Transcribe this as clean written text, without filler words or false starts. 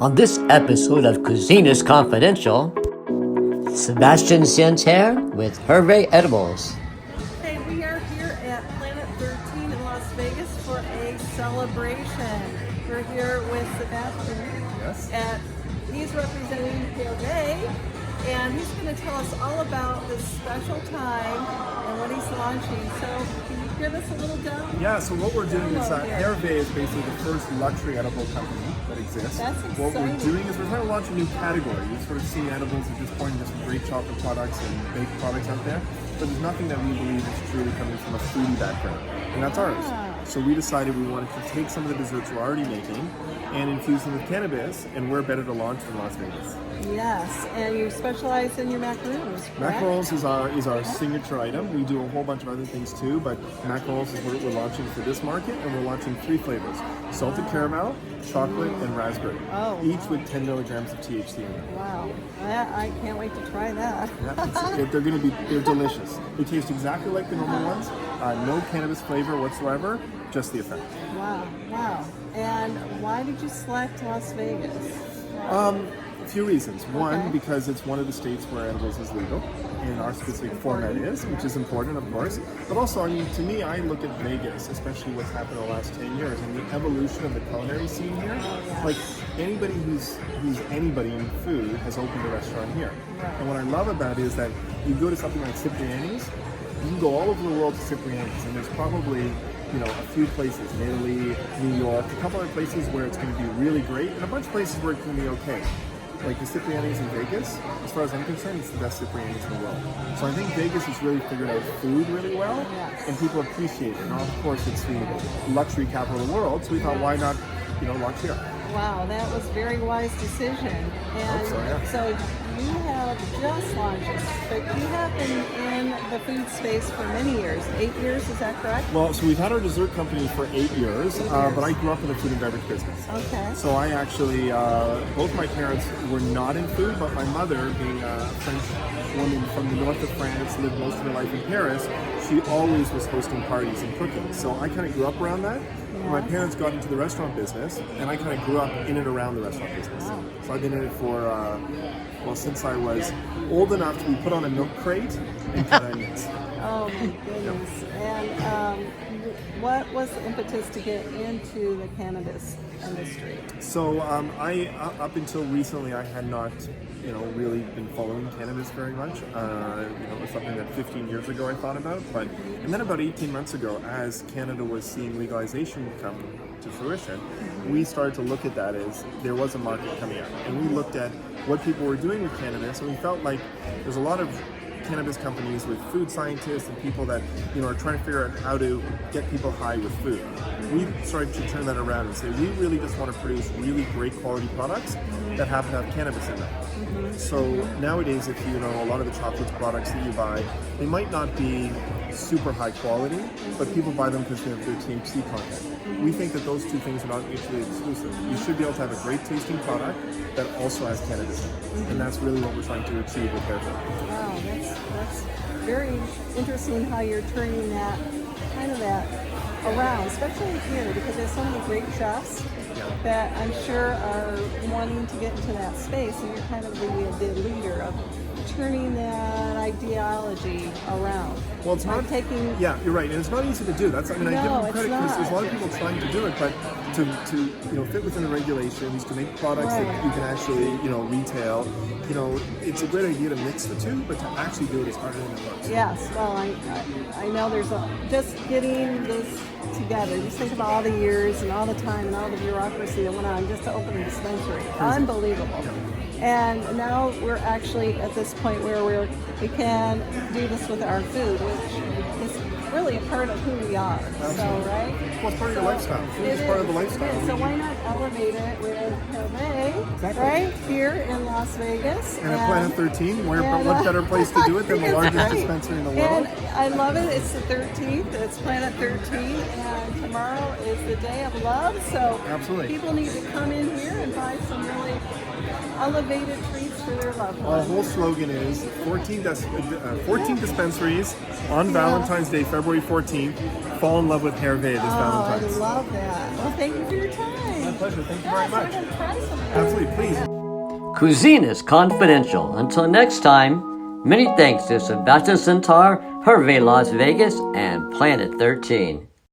On this episode of Cuisineist Confidential, Sebastien Centner with Herve Edibles. Hey, we are here at Planet 13 in Las Vegas for a celebration. We're here with Sebastien. Yes. He's representing Herve, and he's going to tell us all about this special time and what he's launching. So, can you give us a little demo? Yeah, so what we're doing is Herve is basically the first luxury edible company that exists. That's What we're exciting. doing is we're trying to launch a new category. You've sort of seen edibles at this point, there's some great chocolate products and baked products out there, but there's nothing that we believe is truly coming from a foodie background, and that's ours. So we decided we wanted to take some of the desserts we're already making and infuse them with cannabis, and we're better to launch than Las Vegas. Yes, and you specialize in your macaroons, correct? Macarons is our signature item. We do a whole bunch of other things too, but macarons is what we're launching for this market, and we're launching 3 flavors: salted caramel, chocolate, and raspberry. Oh, each with 10 milligrams of THC in it. Wow, I can't wait to try that. Yeah, they're delicious. They taste exactly like the normal ones. No cannabis flavor whatsoever, just the effect. Wow. And why did you select Las Vegas? A few reasons. One, Okay. because it's one of the states where edibles is legal, and our specific format is, which is important, of course. But also, I mean, to me, I look at Vegas, especially what's happened in the last 10 years, and the evolution of the culinary scene here. Like, anybody who's anybody in food has opened a restaurant here. Right. And what I love about it is that you go to something like Cipriani's, you can go all over the world to Cipriani's, and there's probably, a few places in Italy, New York, a couple other places where it's going to be really great, and a bunch of places where it's going to be okay. Like the Cipriani's in Vegas, as far as I'm concerned, it's the best Cipriani's in the world. So I think Vegas has really figured out food really well, Yes. and people appreciate it. Now, of course, it's the luxury capital of the world, so we thought, why not, launch here? Wow, that was a very wise decision. And so, yeah. so you have just launched this, but you have been in the food space for many years. 8 years, is that correct? Well, so we've had our dessert company for 8 years, but I grew up in the food and beverage business. Okay. So I actually, both my parents were not in food, but my mother, being a French woman from the north of France, lived most of her life in Paris, she always was hosting parties and cooking. So I kind of grew up around that. My parents got into the restaurant business, and I kind of grew up in and around the restaurant business. Wow. So I've been in it for, since I was old enough to be put on a milk crate and cut onions. Oh my goodness. And what was the impetus to get into the cannabis industry? So I up until recently I had not really been following cannabis very much. It was something that 15 years ago I thought about, and then about 18 months ago, as Canada was seeing legalization come to fruition, we started to look at that as there was a market coming out, and we looked at what people were doing with cannabis, and we felt like there's a lot of cannabis companies with food scientists and people that are trying to figure out how to get people high with food. We started to turn that around and say we really just want to produce really great quality products that happen to have cannabis in them. So nowadays, if a lot of the chocolate products that you buy, they might not be super high quality, but people buy them because they have their THC content. We think that those two things are not mutually exclusive. You should be able to have a great tasting product that also has cannabis in it, and that's really what we're trying to achieve with Herve. Wow, that's very interesting how you're turning that around, especially here, because there's so many great chefs that I'm sure are wanting to get into that space, and you're kind of the leader of turning that ideology around. Well, it's not taking. Yeah, you're right, and it's not easy to do. I give them credit because there's a lot of people trying to do it, but to fit within the regulations, to make products that you can actually retail. It's a great idea to mix the two, but to actually do it is harder than it looks. Yes, well, I know there's just getting this together. Just think about all the years and all the time and all the bureaucracy that went on just to open a dispensary. Unbelievable. And now we're actually at this point where we can do this with our food, which is really a part of who we are. Absolutely. So, right? Well, it's part of your lifestyle. Food is part of the lifestyle. So why not elevate it with Herve, right here in Las Vegas? And at Planet 13, what better place to do it than the largest dispensary in the world? And I love it. It's the 13th. It's Planet 13, and tomorrow is the day of love. So Absolutely. People need to come in here and buy some really elevated treats for their loved Our ones. whole slogan is 14 dispensaries on Valentine's Day, February 14th. Fall in love with Herve this I Valentine's. love that. Well, thank you for your time. My pleasure. Thank you very Yes, much. we're gonna try some. Absolutely. Cuisineist Confidential. Until next time, many thanks to Sebastien Centner, Herve Las Vegas, and Planet 13.